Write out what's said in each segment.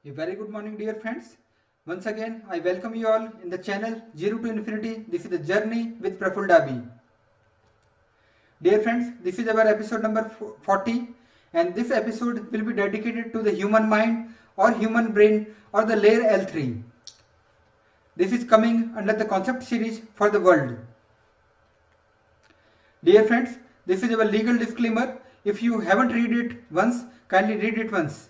A very good morning, dear friends. Once again, I welcome you all in the channel Zero to Infinity. This is the journey with Praful Dabi. Dear friends, this is our episode number 40, and this episode will be dedicated to the human mind or human brain or the layer L3. This is coming under the concept series for the world. Dear friends, this is our legal disclaimer. If you haven't read it once, kindly read it once.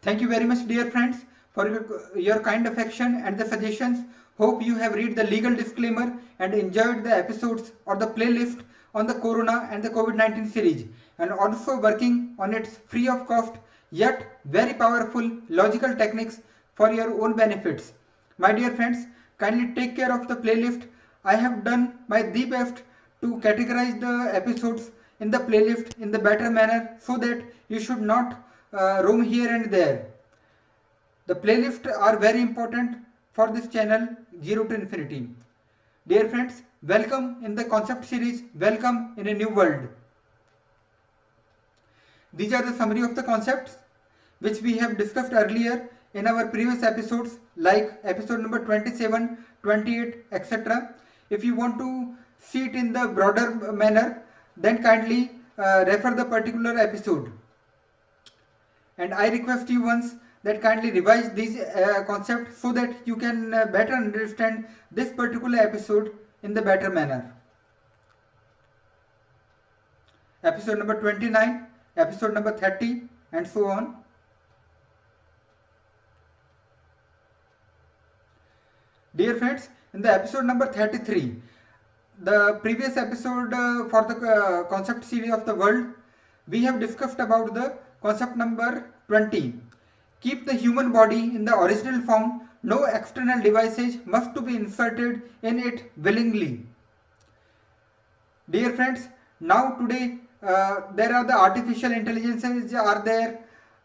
Thank you very much, dear friends, for your kind affection and the suggestions. Hope you have read the legal disclaimer and enjoyed the episodes or the playlist on the Corona and the COVID-19 series, and also working on its free of cost yet very powerful logical techniques for your own benefits. My dear friends, kindly take care of the playlist. I have done my the best to categorize the episodes in the playlist in the better manner so that you should not roam here and there. The playlists are very important for this channel Zero to Infinity. Dear friends, welcome in the concept series, welcome in a new world. These are the summary of the concepts which we have discussed earlier in our previous episodes like episode number 27, 28, etc. If you want to see it in the broader manner, then kindly refer the particular episode. And I request you once that kindly revise these concepts so that you can better understand this particular episode in the better manner. Episode number 29, episode number 30, and so on. Dear friends, in the episode number 33, the previous episode for the concept series of the world, we have discussed about the concept number 20. Keep the human body in the original form. No external devices must to be inserted in it willingly. Dear friends, now today there are the artificial intelligences are there.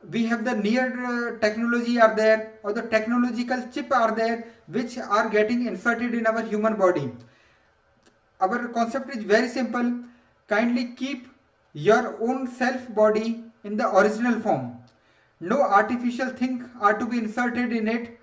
We have the near technology are there, or the technological chip are there, which are getting inserted in our human body. Our concept is very simple. Kindly keep your own self body in the original form. No artificial thing are to be inserted in it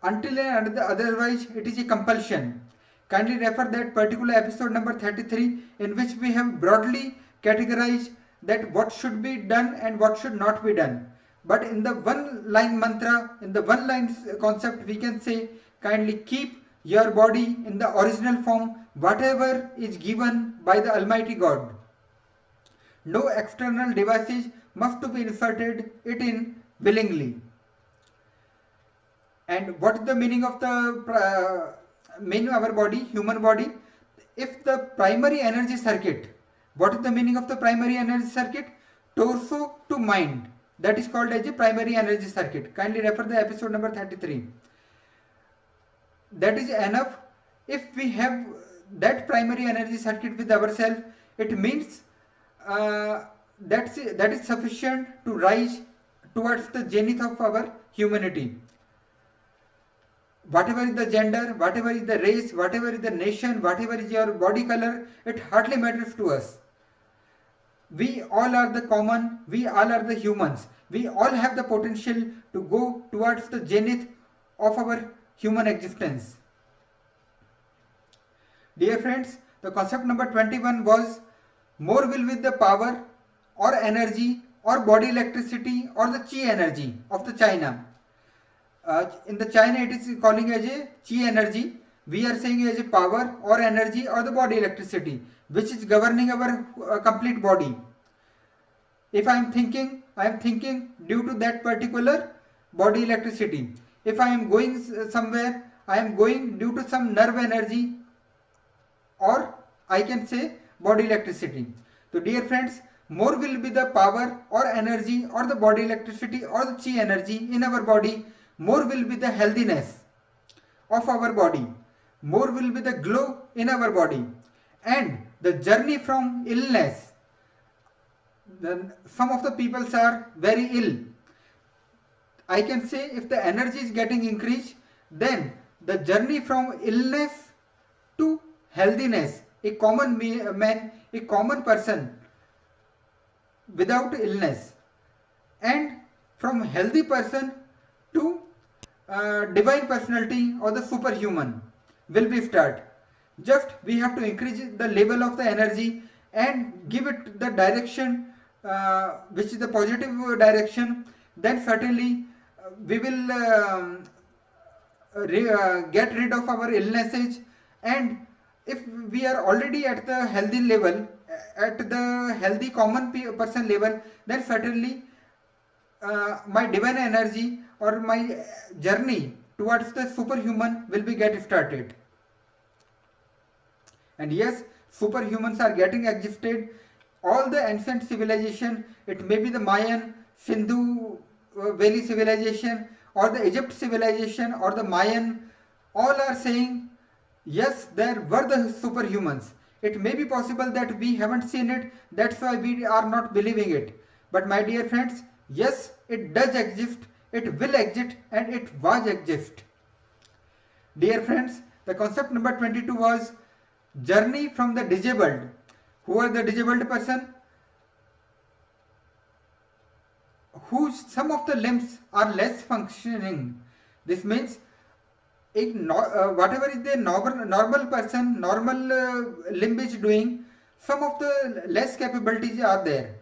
until and otherwise it is a compulsion. Kindly refer that particular episode number 33 in which we have broadly categorized that what should be done and what should not be done. But in the one line mantra, in the one line concept, we can say kindly keep your body in the original form, whatever is given by the Almighty God. No external devices must to be inserted it in willingly. And what is the meaning of the meaning of our body, human body? If the primary energy circuit, what is the meaning of the primary energy circuit? Torso to mind. That is called as a primary energy circuit. Kindly refer the episode number 33. That is enough. If we have that primary energy circuit with ourselves, it means that is sufficient to rise towards the zenith of our humanity. Whatever is the gender, whatever is the race, whatever is the nation, whatever is your body color, it hardly matters to us. We all are the common, we all are the humans. We all have the potential to go towards the zenith of our human existence. Dear friends, the concept number 21 was more will with the power or energy or body electricity or the chi energy of the China. In the China it is calling as a chi energy. We are saying as a power or energy or the body electricity which is governing our complete body. If I am thinking due to that particular body electricity. If I am going somewhere, I am going due to some nerve energy, or I can say body electricity. So dear friends, more will be the power or energy or the body electricity or the chi energy in our body, more will be the healthiness of our body, more will be the glow in our body, and the journey from illness. Some of the people are very ill. I can say if the energy is getting increased, then the journey from illness to healthiness, a common man, a common person without illness, and from healthy person to divine personality or the superhuman will be start. Just we have to increase the level of the energy and give it the direction which is the positive direction. Then certainly we will get rid of our illnesses. And if we are already at the healthy level, at the healthy common person level, then certainly my divine energy or my journey towards the superhuman will be get started. And yes, superhumans are getting existed. All the ancient civilization, it may be the Mayan, Sindhu Valley civilization, or the Egypt civilization, or the Mayan, all are saying yes, there were the superhumans. It may be possible that we haven't seen it, that's why we are not believing it. But my dear friends, yes, it does exist, it will exist, and it was exist. Dear friends, the concept number 22 was journey from the disabled. Who are the disabled person? Whose some of the limbs are less functioning. This means whatever is the normal person, normal limb is doing, some of the less capabilities are there.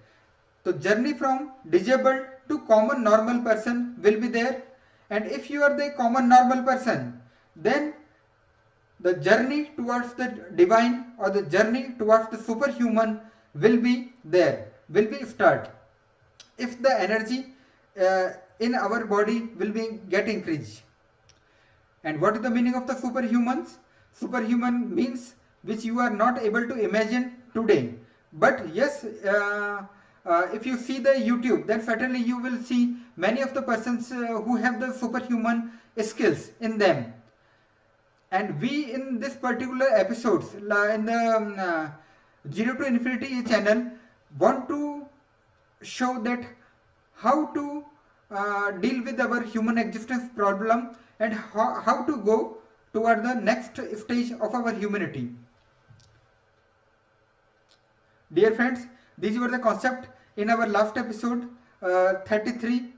So journey from disabled to common normal person will be there. And if you are the common normal person, then the journey towards the divine or the journey towards the superhuman will be there, will be start. If the energy in our body will be get increased. And what is the meaning of the superhumans? Superhuman means which you are not able to imagine today. But yes, if you see the YouTube, then certainly you will see many of the persons who have the superhuman skills in them. And we in this particular episodes in the Zero to Infinity channel want to show that how to deal with our human existence problem and how to go toward the next stage of our humanity. Dear friends, these were the concept in our last episode 33.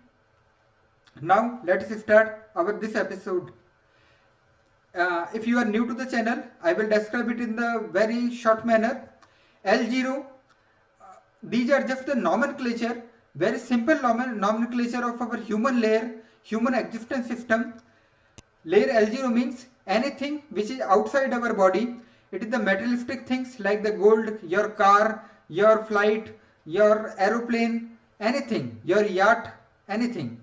Now let us start our this episode. If you are new to the channel, I will describe it in the very short manner. L0, these are just the nomenclature, very simple nomenclature of our human layer, human existence system. Layer L0 means anything which is outside our body. It is the materialistic things like the gold, your car, your flight, your aeroplane, anything, your yacht, anything.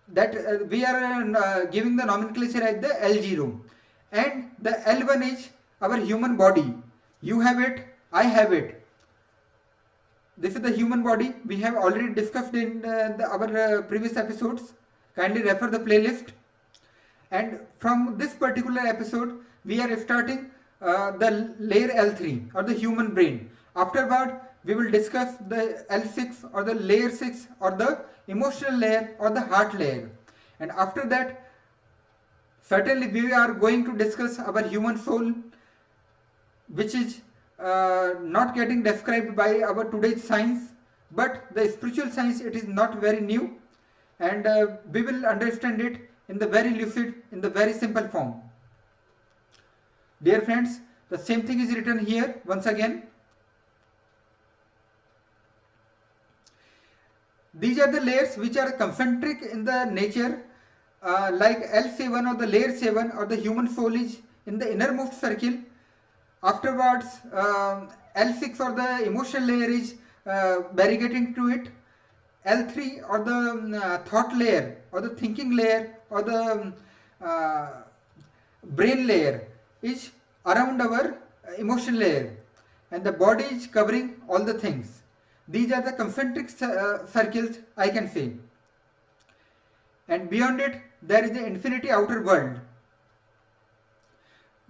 That we are giving the nomenclature as the L0. And the L1 is our human body. You have it, I have it. This is the human body. We have already discussed in our previous episodes. Kindly refer the playlist. And from this particular episode, we are starting the layer L3 or the human brain. Afterward, we will discuss the L6 or the layer 6 or the emotional layer or the heart layer. And after that, certainly we are going to discuss our human soul, which is not getting described by our today's science, but the spiritual science, it is not very new, and we will understand it in the very lucid, in the very simple form. Dear friends, the same thing is written here once again. These are the layers which are concentric in the nature, like L7 or the layer 7 or the human soul is in the innermost circle. Afterwards, L6 or the emotional layer is variegating to it. L3 or the thought layer or the thinking layer or the brain layer is around our emotion layer, and the body is covering all the things. These are the concentric circles, I can say. And beyond it, there is the infinity outer world.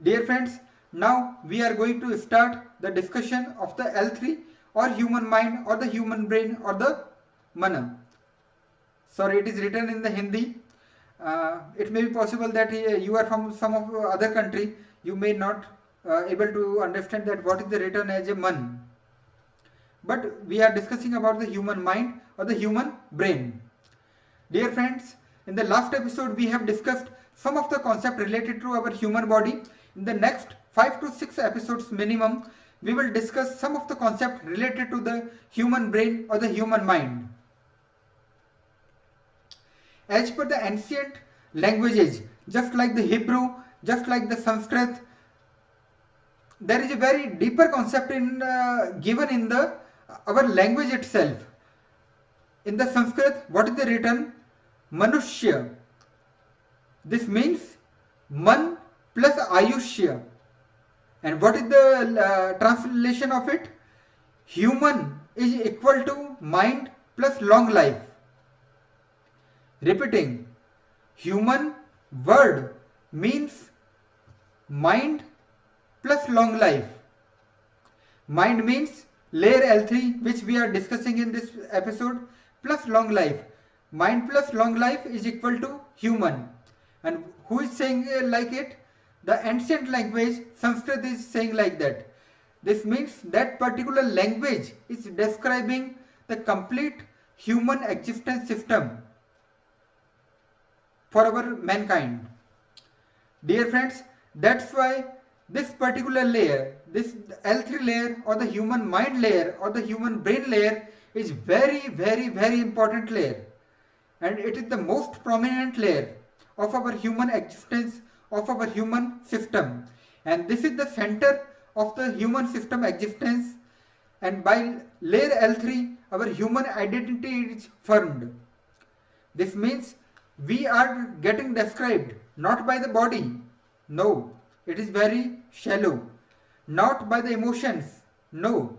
Dear friends, now we are going to start the discussion of the L3 or human mind or the human brain or the mana. Sorry, it is written in the Hindi. It may be possible that you are from some of other country. You may not able to understand that what is the written as a man. but we are discussing about the human mind or the human brain. Dear friends, in the last episode we have discussed some of the concepts related to our human body. In the next 5 to 6 episodes minimum, we will discuss some of the concepts related to the human brain or the human mind. As per the ancient languages, just like the Hebrew, just like the Sanskrit, there is a very deeper concept in given in the our language itself. In the Sanskrit, what is the written? Manushya. This means man plus ayushya. And what is the translation of it? Human is equal to mind plus long life. Repeating, human word means mind plus long life. Mind means layer L3, which we are discussing in this episode, plus long life. Mind plus long life is equal to human. And who is saying like it? The ancient language Sanskrit is saying like that. This means that particular language is describing the complete human existence system for our mankind. Dear friends, that's why this particular layer, this L3 layer or the human mind layer or the human brain layer is very, very, very important layer. And it is the most prominent layer of our human existence, of our human system. And this is the center of the human system existence. And by layer L3, our human identity is formed. This means we are getting described not by the body, no, it is very shallow. Not by the emotions, no.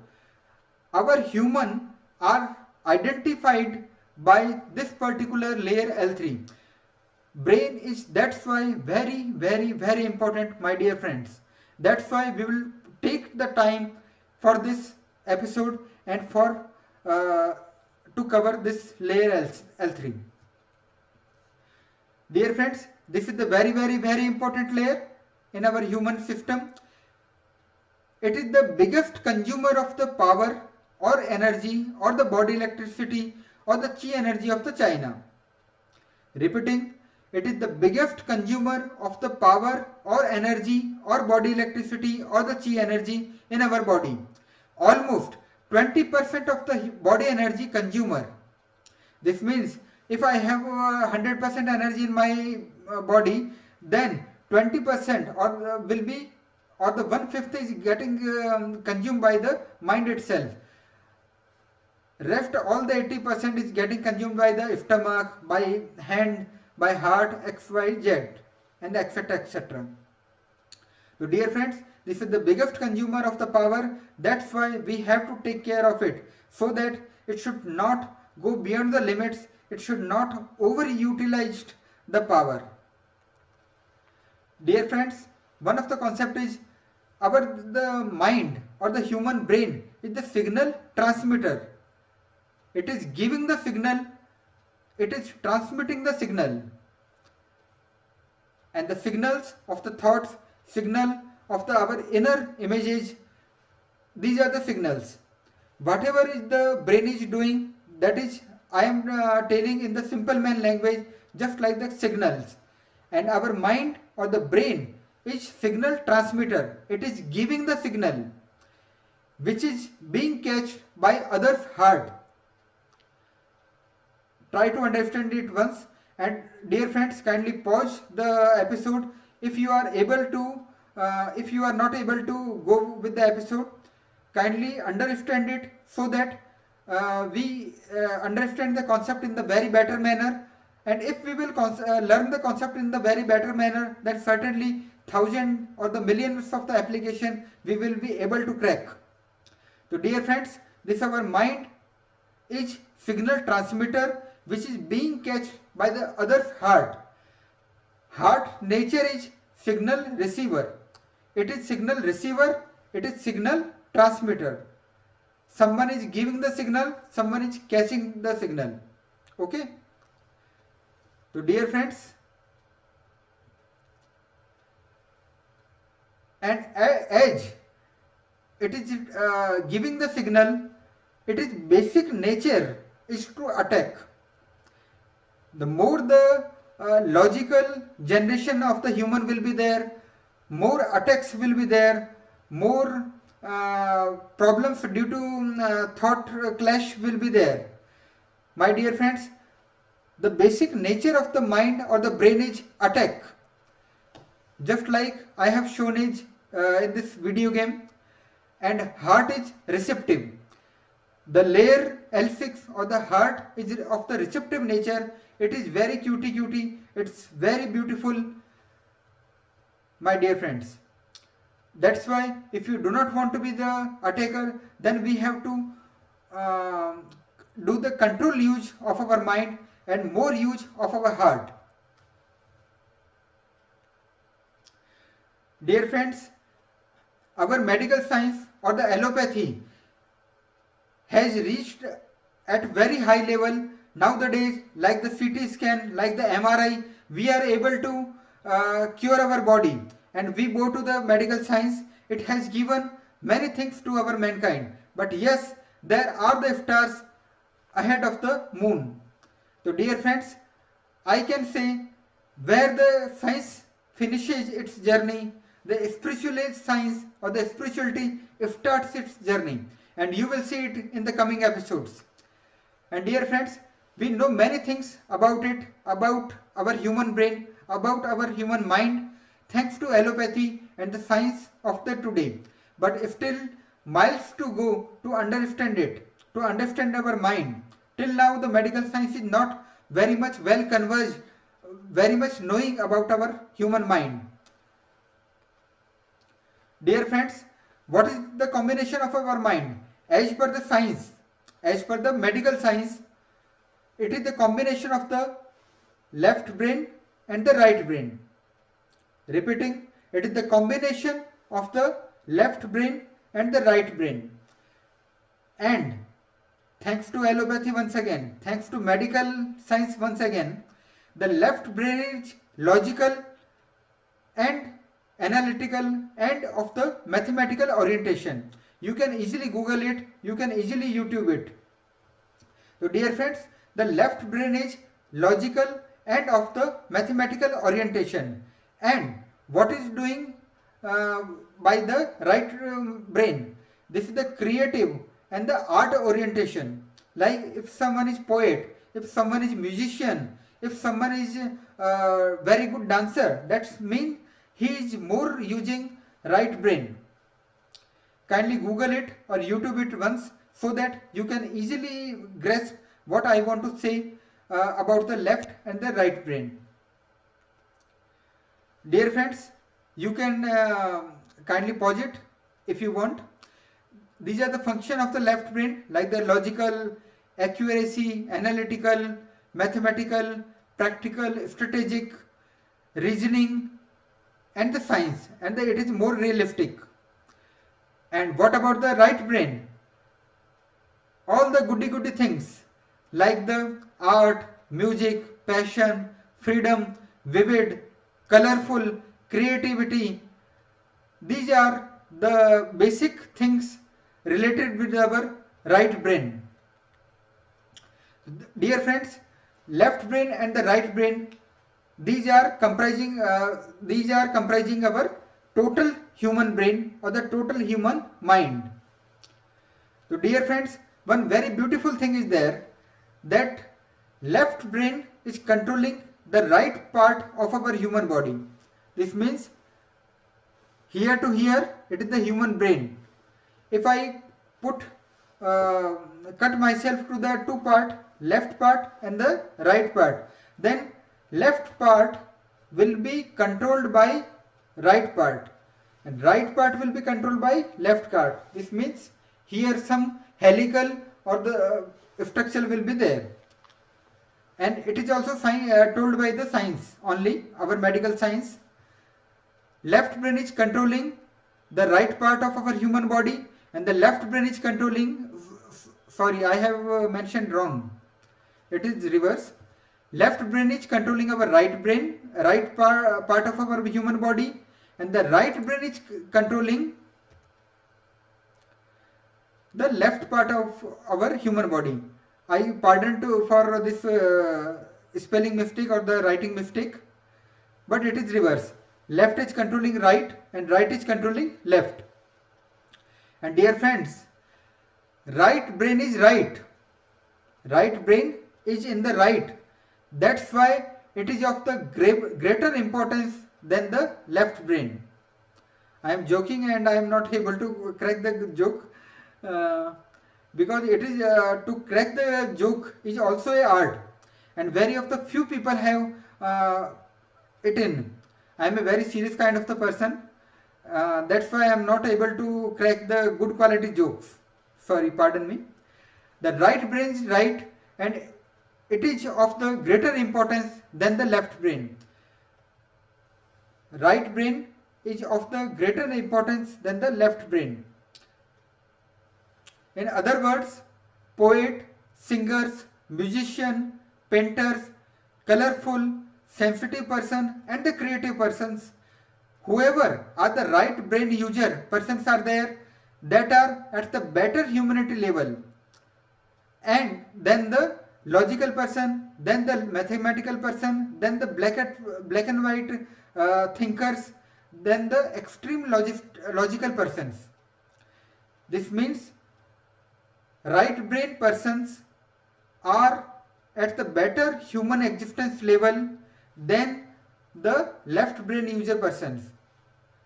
Our human are identified by this particular layer L3. Brain is, that's why very, very, very important, my dear friends. That's why we will take the time for this episode and for to cover this layer L3. Dear friends, this is the very, very, very important layer in our human system. It is the biggest consumer of the power or energy or the body electricity or the chi energy of the China. Repeating, it is the biggest consumer of the power or energy or body electricity or the chi energy in our body. Almost 20% of the body energy consumer. This means if I have 100% energy in my body, then 20% or will be, or the 1/5 is getting consumed by the mind itself. Rest all the 80% is getting consumed by the stomach, by hand, by heart, XYZ, and etc. etc. So dear friends, this is the biggest consumer of the power. That's why we have to take care of it, so that it should not go beyond the limits. It should not overutilize the power. Dear friends, one of the concept is the mind or the human brain is the signal transmitter. It is giving the signal, it is transmitting the signal, and the signals of the thoughts, signal of our inner images, these are the signals. Whatever is the brain is doing, that is I am telling in the simple man language, just like the signals. And our mind or the brain is signal transmitter. It is giving the signal which is being catched by others' heart. Try to understand it once, and dear friends, kindly pause the episode if you are able to. If you are not able to go with the episode, kindly understand it, so that we understand the concept in the very better manner. And if we will learn the concept in the very better manner, then certainly thousand or the millions of the application we will be able to crack. So dear friends, this our mind is signal transmitter which is being catched by the other's heart. Heart nature is signal receiver. It is signal receiver, it is signal transmitter. Someone is giving the signal, someone is catching the signal. Okay? So dear friends, and as it is giving the signal, its basic nature is to attack. The more the logical generation of the human will be there, more attacks will be there, more problems due to thought clash will be there. My dear friends, the basic nature of the mind or the brain is attack. Just like I have shown it in this video game, and heart is receptive. The layer L6 or the heart is of the receptive nature. It is very cutie, it's very beautiful, my dear friends. That's why if you do not want to be the attacker, then we have to do the control use of our mind and more use of our heart. Dear friends, our medical science or the allopathy has reached at very high level nowadays, like the CT scan, like the MRI. We are able to cure our body, and we go to the medical science. It has given many things to our mankind, but yes, there are the stars ahead of the moon. So dear friends, I can say where the science finishes its journey, the spiritual science or the spirituality starts its journey, and you will see it in the coming episodes. And dear friends, we know many things about it, about our human brain, about our human mind, thanks to allopathy and the science of the today. But still miles to go to understand it, to understand our mind. Till now the medical science is not very much well converged, very much knowing about our human mind. Dear friends, what is the combination of our mind? As per the science, as per the medical science, it is the combination of the left brain and the right brain. Repeating, it is the combination of the left brain and the right brain. And thanks to allopathy once again, thanks to medical science once again, the left brain is logical and analytical and of the mathematical orientation. You can easily Google it, you can easily YouTube it. So dear friends, the left brain is logical and of the mathematical orientation. And what is doing by the right brain? This is the creative and the art orientation. Like if someone is poet, if someone is musician, if someone is very good dancer, that means he is more using right brain. Kindly Google it or YouTube it once so that you can easily grasp what I want to say about the left and the right brain. Dear friends, you can kindly pause it if you want. These are the function of the left brain, like the logical, accuracy, analytical, mathematical, practical, strategic, reasoning, and the science, and it is more realistic. And what about the right brain? All the goody things like the art, music, passion, freedom, vivid, colorful, creativity. These are the basic things related with our right brain. Dear friends, left brain and the right brain, these are comprising our total human brain or the total human mind. So dear friends, one very beautiful thing is there, that left brain is controlling the right part of our human body. This means here to here it is the human brain. If I cut myself to the two part, left part and the right part, then left part will be controlled by right part and right part will be controlled by left part. This means here some helical or the structure will be there, and it is also told by the science only, our medical science. Left brain is controlling the right part of our human body and the left brain is controlling, sorry, I have mentioned wrong, it is reverse. Left brain is controlling our right brain, right part of our human body, and the right brain is controlling the left part of our human body. I pardon for this spelling mistake or the writing mistake, but it is reverse. Left is controlling right and right is controlling left. And dear friends, right brain is right. Right brain is in the right. That's why it is of the greater importance than the left brain. I am joking and I am not able to crack the joke because it is to crack the joke is also a art, and very of the few people have it in. I am a very serious kind of the person. That's why I am not able to crack the good quality jokes. Sorry, pardon me. The right brain is right and it is of the greater importance than the left brain. Right brain is of the greater importance than the left brain. In other words, poet, singers, musician, painters, colorful, sensitive person and the creative persons, whoever are the right brain user persons are there that are at the better humanity level, and then the logical person, then the mathematical person, then the black and white thinkers, then the extreme logical persons. This means right brain persons are at the better human existence level than the left brain user persons.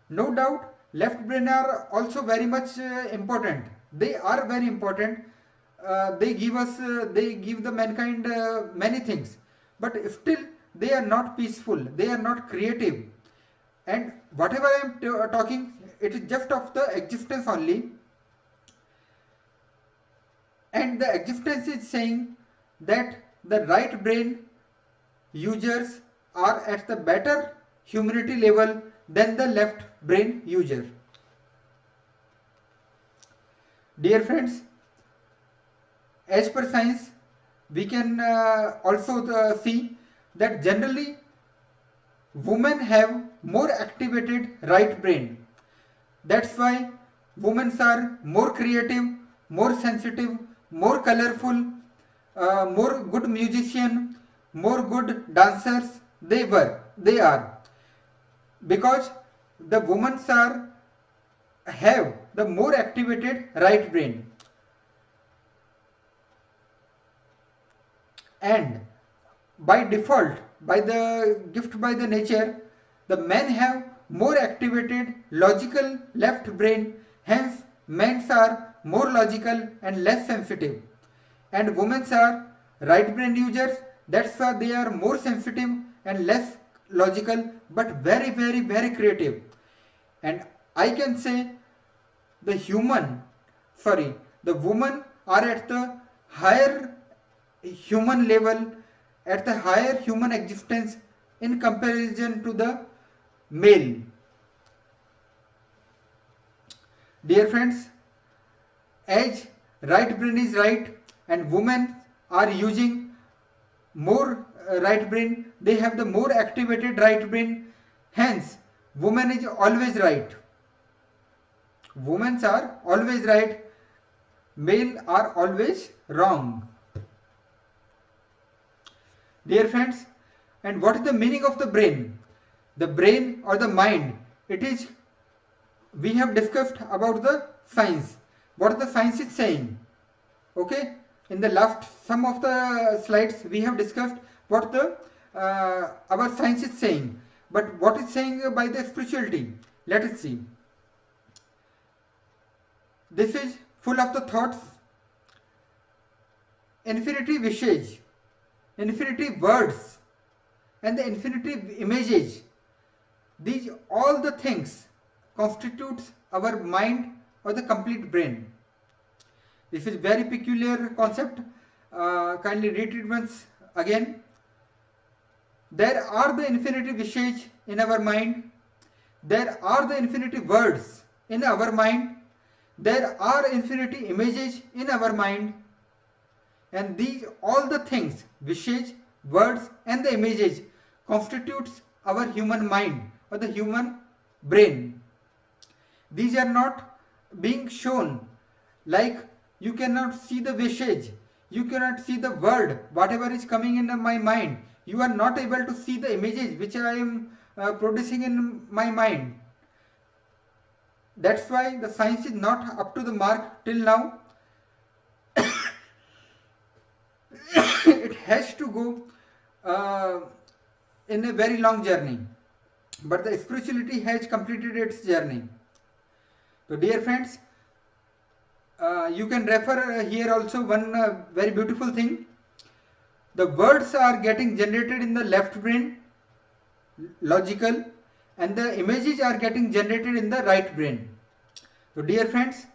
No doubt left brain are also very much important. They are very important. They give the mankind many things, but still they are not peaceful, they are not creative, and whatever I am talking, it is just of the existence only. And the existence is saying that the right brain users are at the better humanity level than the left brain user. Dear friends, as per science, we can also see that generally women have more activated right brain. That's why women are more creative, more sensitive, more colorful, more good musician, more good dancers they are, because the women are have the more activated right brain. And by default, by the gift by the nature, the men have more activated logical left brain, hence men are more logical and less sensitive, and women are right brain users, that's why they are more sensitive and less logical but very creative. And I can say the the women are at the higher human level, at the higher human existence in comparison to the male. Dear friends, as right brain is right and women are using more right brain, they have the more activated right brain, hence woman is always right. Women are always right, male are always wrong. Dear friends, and what is the meaning of the brain? The brain or the mind, it is, we have discussed about the science. What the science is saying. Okay, in the last some of the slides we have discussed what the our science is saying. But what is saying by the spirituality? Let us see. This is full of the thoughts, infinity wishes, infinity words, and the infinity images. These all the things constitutes our mind or the complete brain. This is very peculiar concept. Kindly read it once again. There are the infinity wishes in our mind. There are the infinity words in our mind. There are infinity images in our mind. And these all the things, wishes, words and the images constitutes our human mind or the human brain. These are not being shown like you cannot see the wishes, you cannot see the word, whatever is coming in my mind. You are not able to see the images which I am producing in my mind. That's why the science is not up to the mark till now. It has to go in a very long journey, but the spirituality has completed its journey. So dear friends, you can refer here also one very beautiful thing. The words are getting generated in the left brain, logical, and the images are getting generated in the right brain. So dear friends,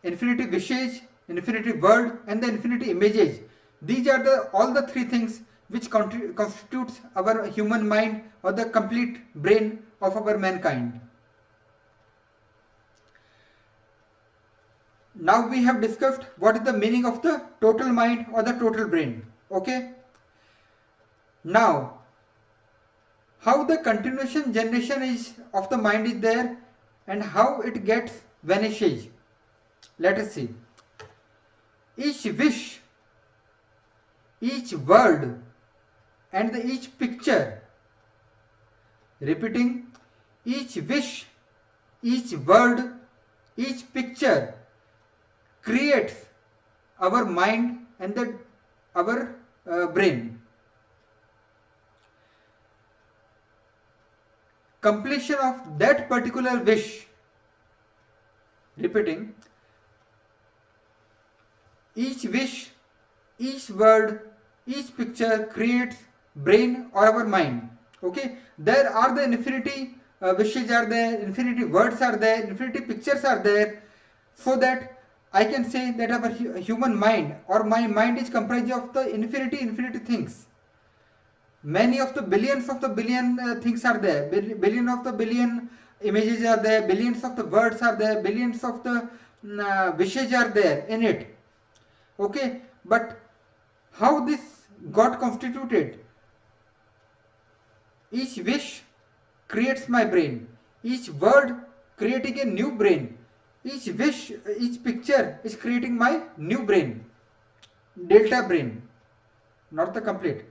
infinity wishes, infinity word, and the infinity images, these are the all the three things which constitutes our human mind or the complete brain of our mankind. Now we have discussed what is the meaning of the total mind or the total brain. Okay. Now, how the continuation generation is of the mind is there and how it gets vanishes. Let us see. Each wish, each word, and each picture. Repeating, each wish, each word, each picture creates our mind and our brain. Completion of that particular wish. Repeating, each wish, each word, each picture creates brain or our mind. Okay, there are the infinity wishes are there, infinity words are there, infinity pictures are there, so that I can say that our human mind or my mind is comprised of the infinity things. Many of the billions of the billion things are there, billion of the billion images are there, billions of the words are there, billions of the wishes are there in it. Okay, but how this got constituted? Each wish creates my brain, each word creating a new brain, each wish, each picture is creating my new brain, delta brain, not the complete.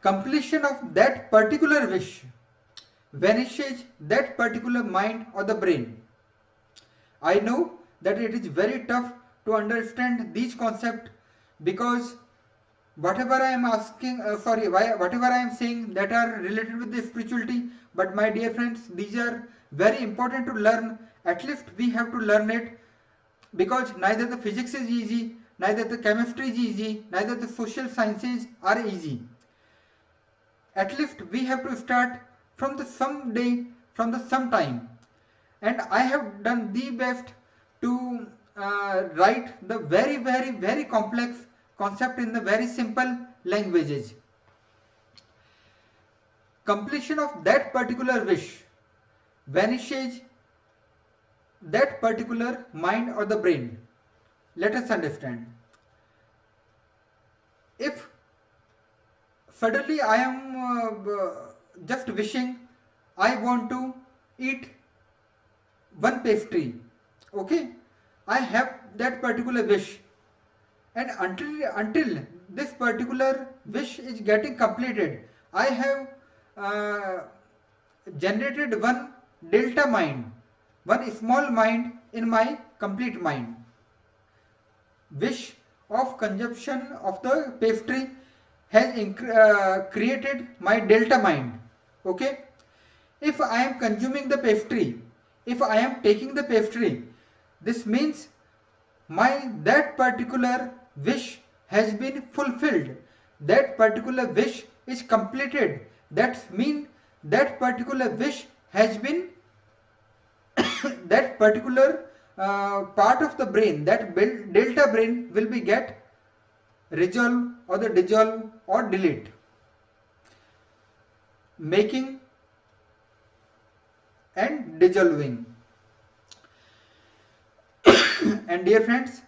Completion of that particular wish vanishes that particular mind or the brain. I know that it is very tough to understand these concepts because whatever I am asking, whatever I am saying that are related with the spirituality, but my dear friends, these are very important to learn. At least we have to learn it because neither the physics is easy, neither the chemistry is easy, neither the social sciences are easy. At least we have to start from the some day, from the some time. And I have done the best to write the very complex concept in the very simple languages. Completion of that particular wish vanishes that particular mind or the brain. Let us understand. If suddenly I am just wishing I want to eat one pastry, okay, I have that particular wish, and until this particular wish is getting completed, I have uh, generated one delta mind, one small mind in my complete mind. Wish of consumption of the pastry has created my delta mind. Okay, if I am consuming the pastry, if I am taking the pastry, this means my that particular wish has been fulfilled, that particular wish is completed, that means that particular wish has been that particular part of the brain, that delta brain will be get resolve or the dissolve or delete, making and dissolving. And dear friends,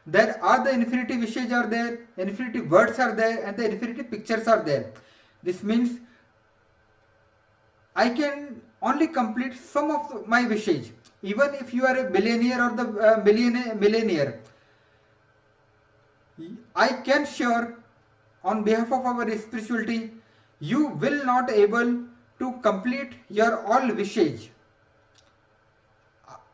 there are the infinity wishes are there, infinity words are there, and the infinity pictures are there. This means I can only complete some of my wishes. Even if you are a billionaire or the millionaire, I can sure on behalf of our spirituality, you will not able to complete your all wishes.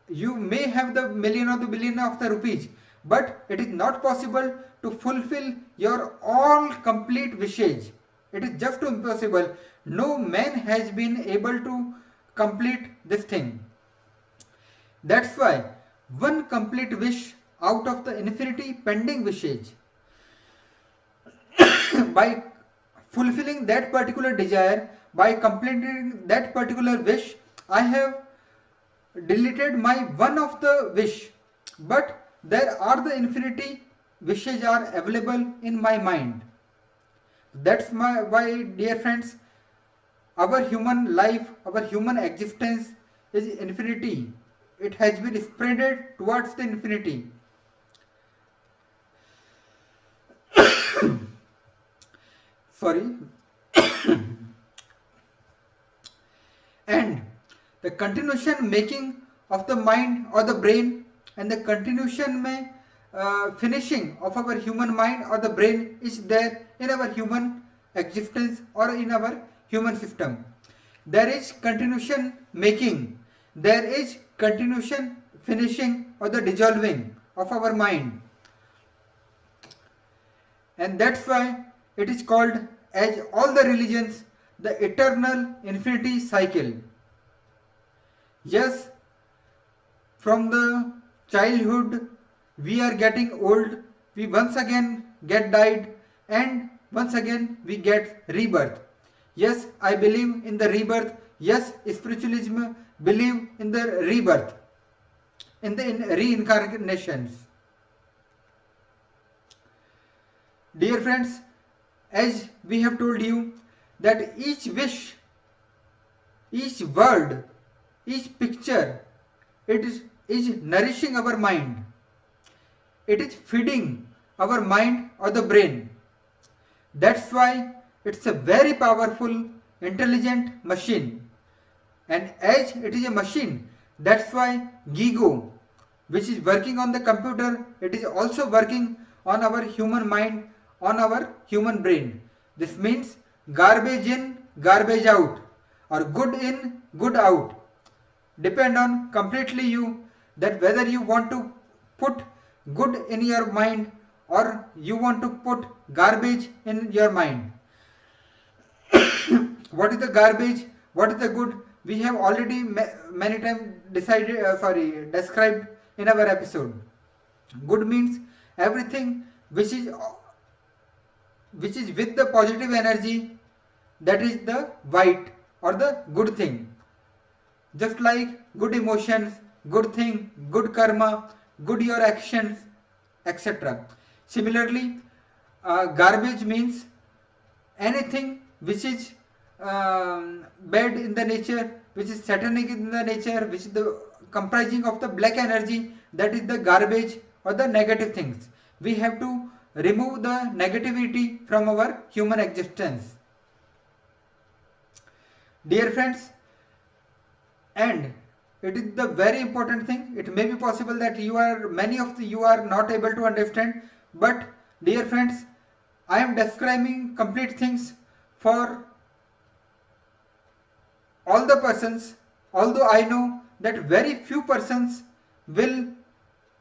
You may have the million or the billion of the rupees, but it is not possible to fulfill your all complete wishes. It is just impossible. No man has been able to complete this thing. That's why one complete wish out of the infinity pending wishes, by fulfilling that particular desire, by completing that particular wish, I have deleted my one of the wish, but there are the infinity wishes are available in my mind. That's my why, dear friends, our human life, our human existence is infinity. It has been spreaded towards the infinity. Sorry. And the continuation making of the mind or the brain, and the continuation finishing of our human mind or the brain is there in our human existence or in our human system. There is continuation making, there is continuation finishing or the dissolving of our mind, and that's why it is called, as all the religions, the eternal infinity cycle. Yes, from the childhood we are getting old, we once again get died, and once again we get rebirth. Yes, I believe in the rebirth. Yes, spiritualism believe in the rebirth, in the reincarnations. Dear friends, as we have told you that each wish, each word, each picture, is nourishing our mind. It is feeding our mind or the brain. That's why it's a very powerful, intelligent machine. And as it is a machine, that's why Gigo, which is working on the computer, it is also working on our human mind, on our human brain. This means garbage in, garbage out, or good in, good out. Depend on completely you, that whether you want to put good in your mind or you want to put garbage in your mind. What is the garbage, what is the good, we have already many times described in our episode. Good means everything which is with the positive energy, that is the white or the good thing. Just like good emotions, good thing, good karma, good your actions, etc. Similarly, garbage means anything which is bad in the nature, which is satanic in the nature, which is the comprising of the black energy, that is the garbage or the negative things. We have to remove the negativity from our human existence. Dear friends, and it is the very important thing. It may be possible that many of you are not able to understand, but dear friends, I am describing complete things for all the persons, although I know that very few persons will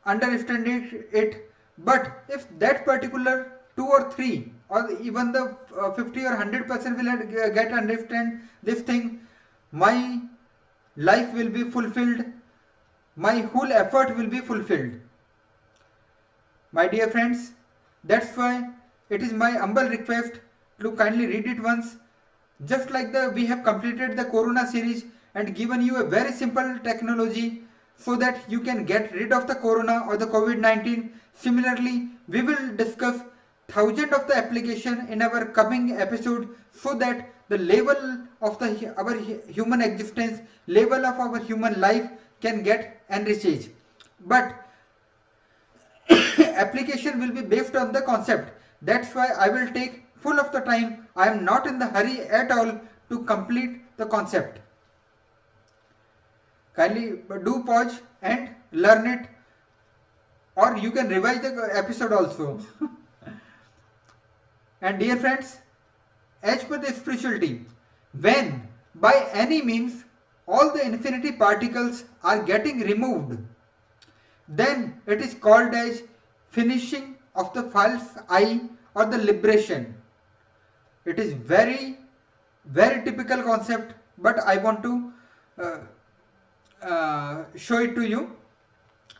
understand it, but if that particular 2 or 3 or even the 50 or 100% will get understand this thing, my life will be fulfilled, my whole effort will be fulfilled. My dear friends, that's why it is my humble request to kindly read it once. Just like we have completed the Corona series and given you a very simple technology so that you can get rid of the Corona or the COVID-19. Similarly, we will discuss thousands of the application in our coming episode so that the level of our human existence, level of our human life can get enriched. But application will be based on the concept. That's why I will take full of the time. I am not in the hurry at all to complete the concept. Kindly do pause and learn it, or you can revise the episode also. And dear friends, as per the spirituality, when by any means all the infinity particles are getting removed, then it is called as finishing of the false I or the liberation. It is very typical concept, but I want to uh, show it to you.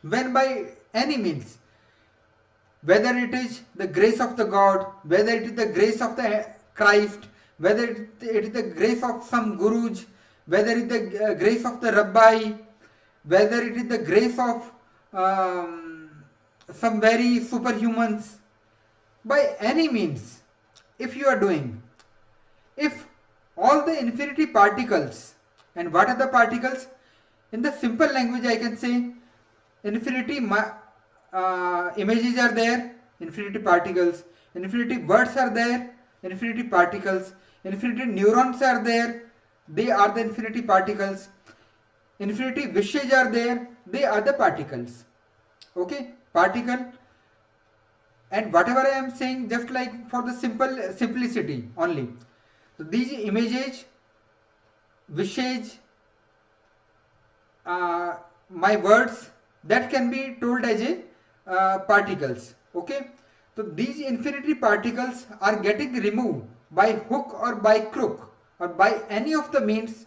When by any means, whether it is the grace of the God, whether it is the grace of the Christ, whether it is the grace of some gurus, whether it is the grace of the rabbi, whether it is the grace of some very superhumans, by any means, if you are doing, if all the infinity particles, and what are the particles? In the simple language I can say, infinity images are there, infinity particles, infinity words are there, infinity particles, infinity neurons are there, they are the infinity particles, infinity wishes are there, they are the particles. Okay, particle. And whatever I am saying, just like for the simplicity only, so these images, wishes, my words, that can be told as a particles. Okay, so these infinity particles are getting removed by hook or by crook or by any of the means.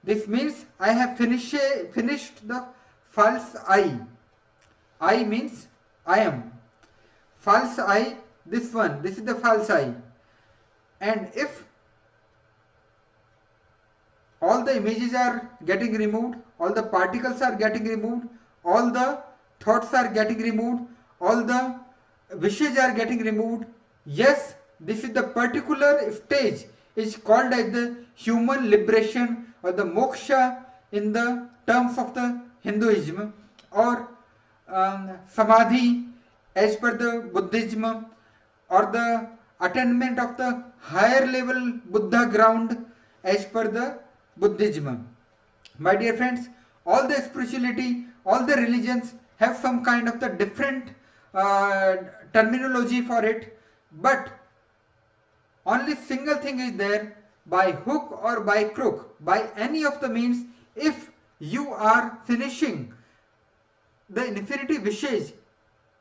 This means I have finished the false I means I am. False I, this one, this is the false I. And if all the images are getting removed, all the particles are getting removed, all the thoughts are getting removed, all the wishes are getting removed, yes, this is the particular stage is called as the human liberation or the moksha in the terms of the Hinduism, or samadhi as per the Buddhism, or the attainment of the higher level Buddha ground as per the Buddhism. My dear friends, all the spirituality, all the religions have some kind of the different uh, terminology for it, but only single thing is there, by hook or by crook, by any of the means, if you are finishing the infinity wishes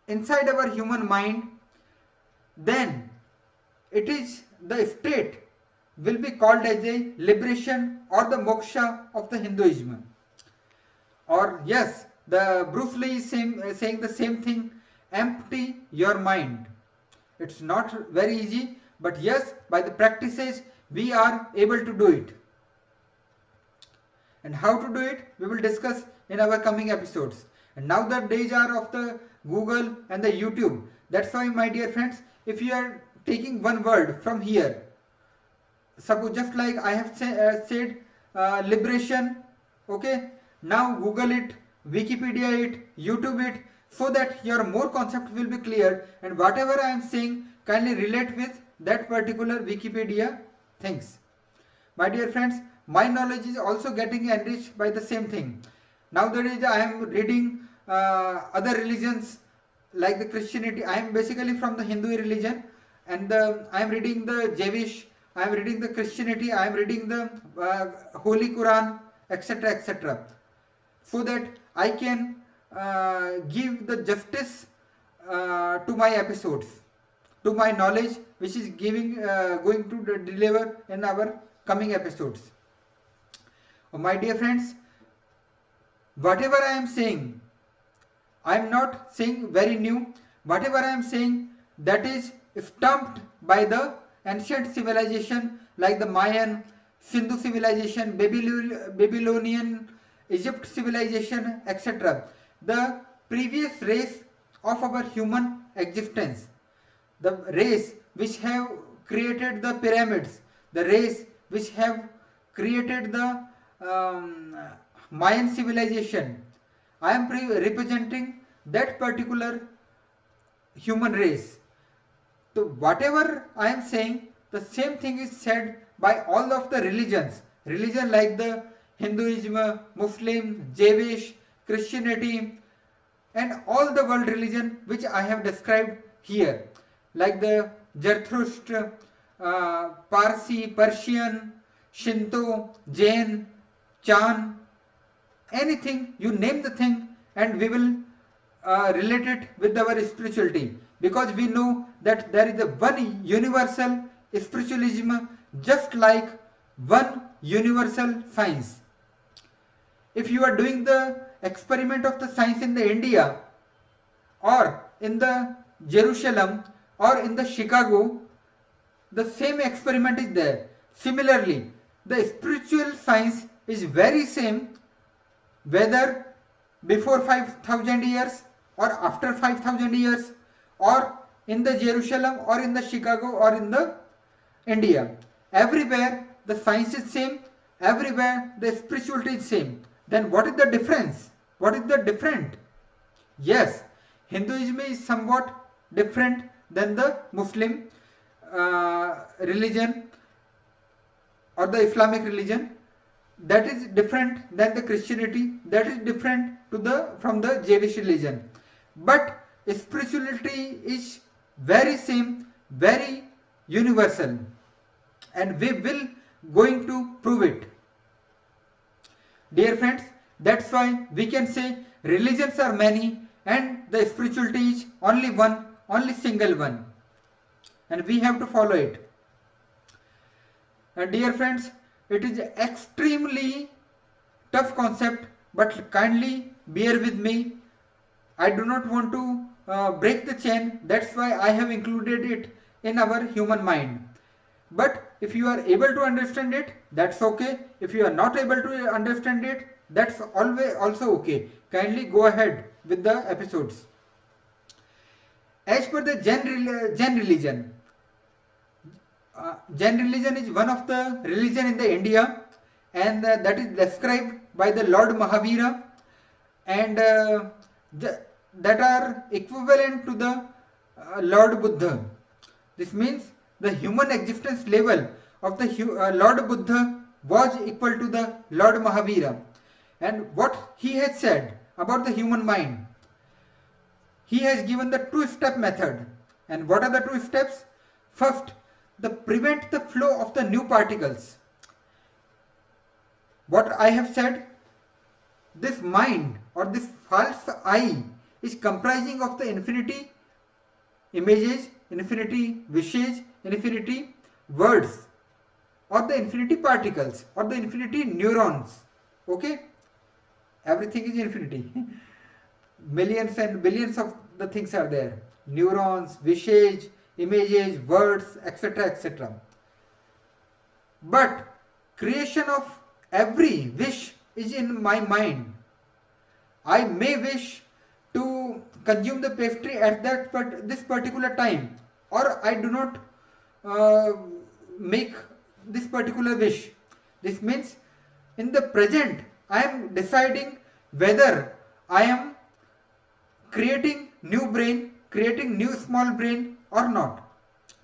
inside our human mind, then it is the state will be called as a liberation or the moksha of the Hinduism. Or yes, the Bruce Lee is saying the same thing, empty your mind. It's not very easy, but yes, by the practices we are able to do it. And how to do it, we will discuss in our coming episodes. And now the days are of the Google and the YouTube. That's why, my dear friends, if you are taking one word from here, suppose just like I have said liberation, okay, now Google it, Wikipedia it, YouTube it, so that your more concept will be clear, and whatever I am saying, kindly relate with that particular Wikipedia things. My dear friends, my knowledge is also getting enriched by the same thing. Nowadays I am reading other religions like the Christianity. I am basically from the Hindu religion, and I am reading the Jewish, I am reading the Christianity, I am reading the Holy Quran, etc., etc., so that I can give the justice to my episodes, to my knowledge, which is going to deliver in our coming episodes. My dear friends, whatever I am saying, I am not saying very new. Whatever I am saying, that is stamped by the ancient civilization like the Mayan, Sindhu civilization, Babylonian, Egypt civilization, etc. The previous race of our human existence, the race which have created the pyramids, the race which have created the Mayan civilization. I am representing that particular human race. So whatever I am saying, the same thing is said by all of the religions. Religion like the Hinduism, Muslim, Jewish, Christianity, and all the world religion which I have described here, like the Zarathustra, Parsi, Persian, Shinto, Jain, Chan, anything, you name the thing, and we will relate it with our spirituality, because we know that there is a one universal spiritualism, just like one universal science. If you are doing the experiment of the science in the India, or in the Jerusalem, or in the Chicago, the same experiment is there. Similarly, the spiritual science is very same, whether before 5000 years or after 5000 years, or in the Jerusalem, or in the Chicago, or in the India. Everywhere the science is same, everywhere the spirituality is same. Then what is the difference? What is the different? Yes, Hinduism is somewhat different than the Muslim religion or the Islamic religion. That is different than the Christianity. That is different from the Jewish religion. But spirituality is very same, very universal, and we will going to prove it. Dear friends, that's why we can say religions are many and the spirituality is only one, only single one, and we have to follow it. And dear friends, it is extremely tough concept, but kindly bear with me. I do not want to break the chain, that's why I have included it in our human mind. But if you are able to understand it, that's okay. If you are not able to understand it, that's always also okay. Kindly go ahead with the episodes. As per the Jain religion, Jain religion is one of the religion in the India, and that is described by the Lord Mahavira, and that are equivalent to the Lord Buddha. This means the human existence level of the Lord Buddha was equal to the Lord Mahavira. And what he has said about the human mind, he has given the two-step method. And what are the two steps? First, prevent the flow of the new particles. What I have said, this mind or this false I is comprising of the infinity images, infinity wishes, infinity words, or the infinity particles, or the infinity neurons. Okay, everything is infinity. Millions and billions of the things are there: neurons, wishes, images, words, etc., etc. But creation of every wish is in my mind. I may wish to consume the pastry at this particular time, or I do not make this particular wish. This means in the present I am deciding whether I am creating new brain, creating new small brain or not.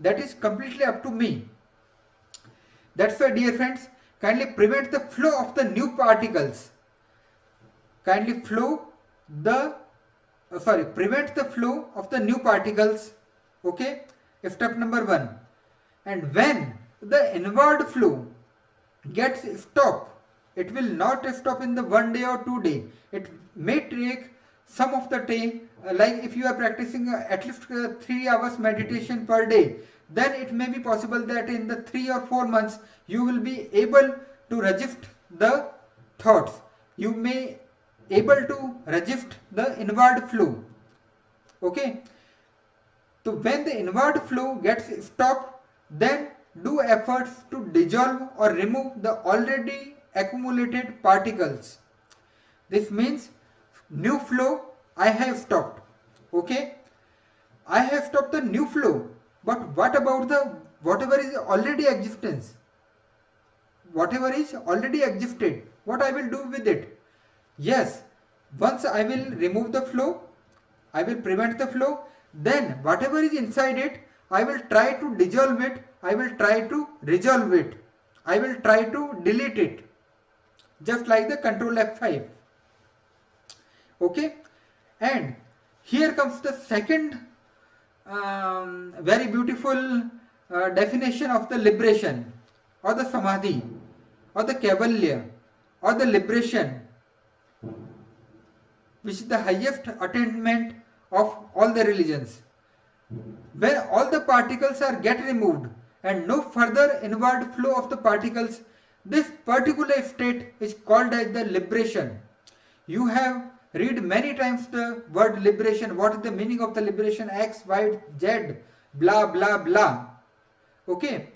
That is completely up to me. That's why, dear friends, kindly prevent the flow of the new particles. Kindly prevent the flow of the new particles. Okay, step number 1. And when the inward flow gets stopped, it will not stop in the 1 day or 2 day. It may take some of the time, like if you are practicing at least 3 hours meditation per day, then it may be possible that in the 3 or 4 months you will be able to resist the thoughts. You may able to resist the inward flow. Okay, so when the inward flow gets stopped, then do efforts to dissolve or remove the already accumulated particles. This means new flow I have stopped. Okay, I have stopped the new flow, but what about the whatever is already existence? Whatever is already existed, what I will do with it? Yes, once I will remove the flow, I will prevent the flow, then whatever is inside it, I will try to dissolve it, I will try to resolve it, I will try to delete it. just like the control F5. Okay, and here comes the second very beautiful definition of the liberation, or the samadhi, or the kaivalya, or the liberation, which is the highest attainment of all the religions. When all the particles are get removed and no further inward flow of the particles, this particular state is called as the liberation. You have read many times the word liberation. What is the meaning of the liberation? X, Y, Z, blah, blah, blah. Okay.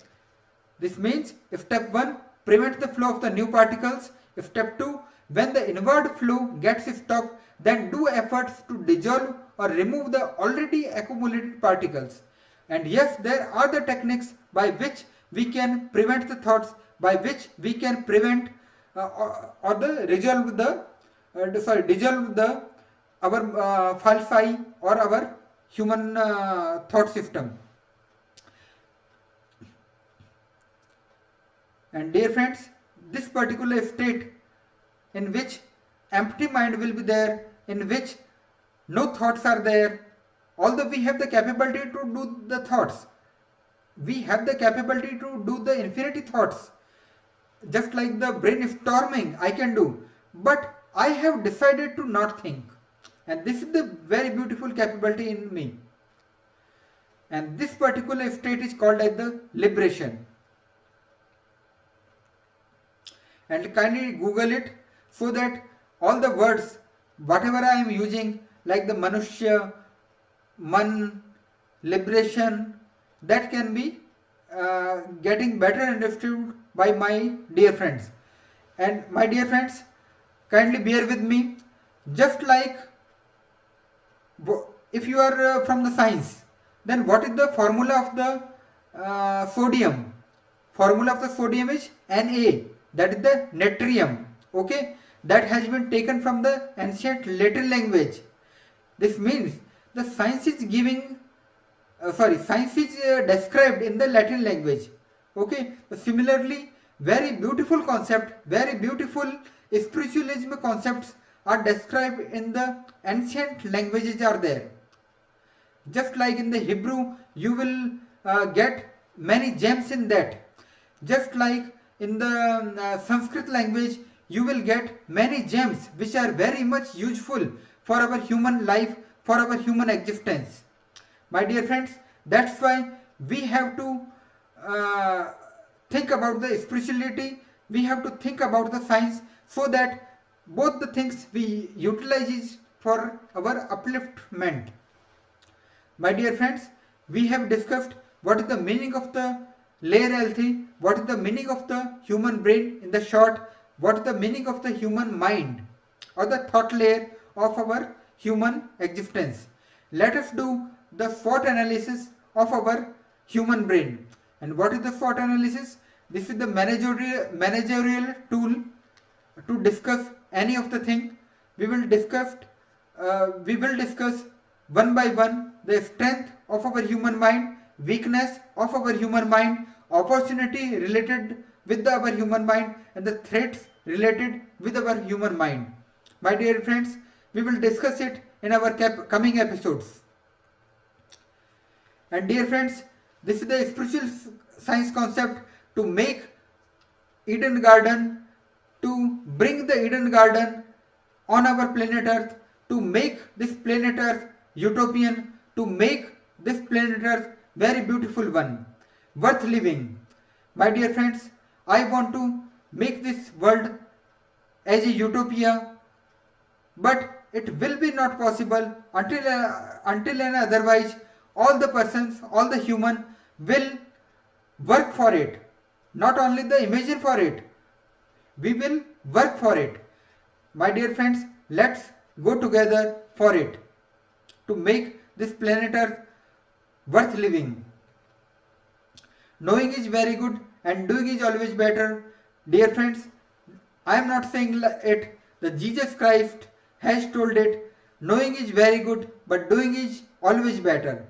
This means step 1, prevent the flow of the new particles. Step 2, when the inward flow gets stopped, then do efforts to dissolve or remove the already accumulated particles. And yes, there are the techniques by which we can prevent the thoughts, by which we can prevent or the resolve the dissolve the our falsi or our human thought system. And dear friends, this particular state in which empty mind will be there, in which no thoughts are there, although we have the capability to do the thoughts, we have the capability to do the infinity thoughts, just like the brainstorming I can do, but I have decided to not think, and this is the very beautiful capability in me, and this particular state is called as the liberation. And kindly Google it, so that all the words whatever I am using, like the manushya, man, liberation, that can be getting better understood by my dear friends. And my dear friends, kindly bear with me. Just like if you are from the science, then what is the formula of the sodium? Formula of the sodium is Na, that is the natrium. Okay, that has been taken from the ancient Latin language. This means the science is giving science is described in the Latin language. Okay, similarly, very beautiful concept, very beautiful spiritualism concepts are described in the ancient languages are there. Just like in the Hebrew, you will get many gems in that. Just like in the Sanskrit language, you will get many gems which are very much useful for our human life, for our human existence. My dear friends, that's why we have to think about the spirituality, we have to think about the science, so that both the things we utilize for our upliftment. My dear friends, we have discussed what is the meaning of the layer L3, what is the meaning of the human brain in the short, what is the meaning of the human mind or the thought layer of our human existence. Let us do the SWOT analysis of our human brain. And what is the SWOT analysis? This is the managerial tool to discuss any of the thing. We will discuss one by one the strength of our human mind, weakness of our human mind, opportunity related with our human mind, and the threats related with our human mind. My dear friends, we will discuss it in our coming episodes. And dear friends, this is the spiritual science concept to make Eden Garden, to bring the Eden Garden on our planet Earth, to make this planet Earth utopian, to make this planet Earth very beautiful one, worth living. My dear friends, I want to make this world as a utopia, but it will be not possible until and otherwise all the persons, all the human will work for it. Not only the imagine for it, we will work for it. My dear friends, let's go together for it to make this planet Earth worth living. Knowing is very good and doing is always better. Dear friends, I am not saying it. The Jesus Christ has told it. Knowing is very good, but doing is always better.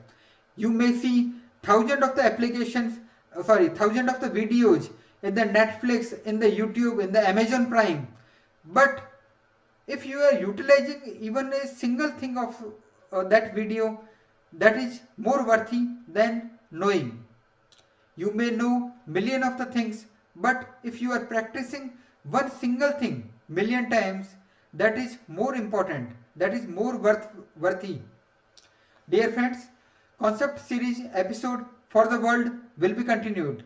You may see thousands of the applications, thousands of the videos in the Netflix, in the YouTube, in the Amazon Prime. But if you are utilizing even a single thing of that video, that is more worthy than knowing. You may know million of the things, but if you are practicing one single thing million times, that is more important, that is more worthy. Dear friends, concept series episode for the world will be continued.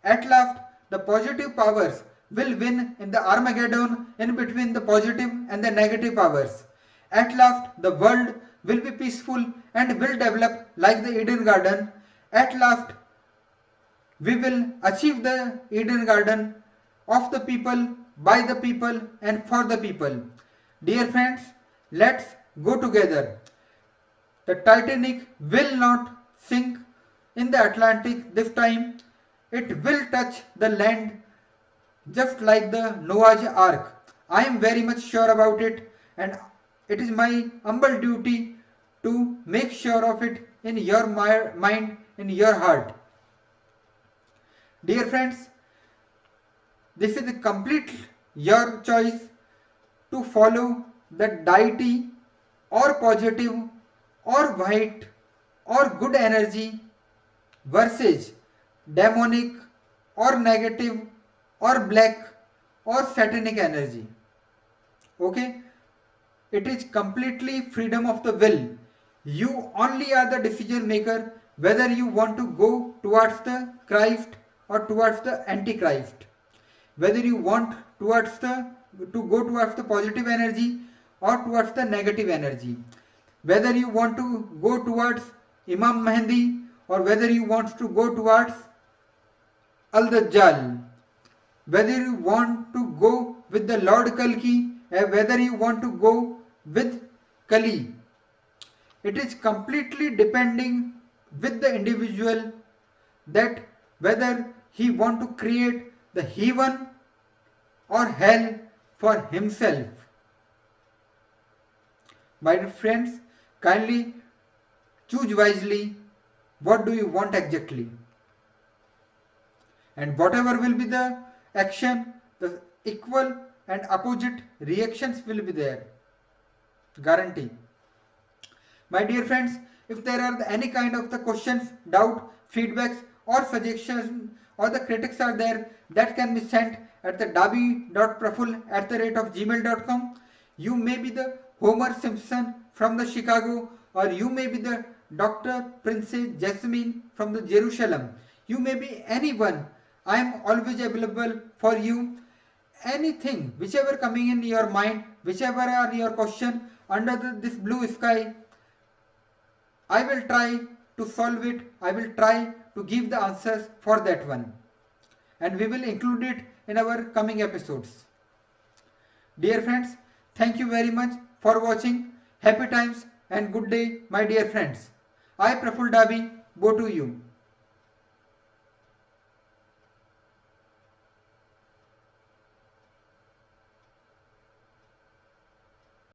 At last, the positive powers will win in the Armageddon in between the positive and the negative powers. At last, the world will be peaceful and will develop like the Eden Garden. At last, we will achieve the Eden Garden of the people, by the people, and for the people. Dear friends, let's go together. The Titanic will not sink in the Atlantic this time. It will touch the land just like the Noah's Ark. I am very much sure about it, and it is my humble duty to make sure of it in your mind, in your heart. Dear friends, this is complete your choice to follow the deity or positive or white or good energy versus demonic or negative or black or satanic energy. Okay, it is completely freedom of the will. You only are the decision maker whether you want to go towards the Christ or towards the antichrist, whether you want towards the to go towards the positive energy or towards the negative energy, whether you want to go towards Imam Mahdi or whether you want to go towards Al-Dajjal, whether you want to go with the Lord Kalki, whether you want to go with Kali. It is completely depending with the individual that whether he want to create the heaven or hell for himself. My dear friends, kindly choose wisely what do you want exactly. And whatever will be the action, the equal and opposite reactions will be there. Guarantee. My dear friends, if there are any kind of the questions, doubt, feedbacks or suggestions or the critics are there, that can be sent at the dabi.praful@gmail.com. You may be the Homer Simpson from the Chicago, or you may be the Dr. Princess Jasmine from the Jerusalem. You may be anyone. I am always available for you. Anything, whichever coming in your mind, whichever are your question under this blue sky, I will try to solve it. I will try to give the answers for that one. And we will include it in our coming episodes. Dear friends, thank you very much for watching. Happy times and good day, my dear friends. I, Praful Dabi, bow to you.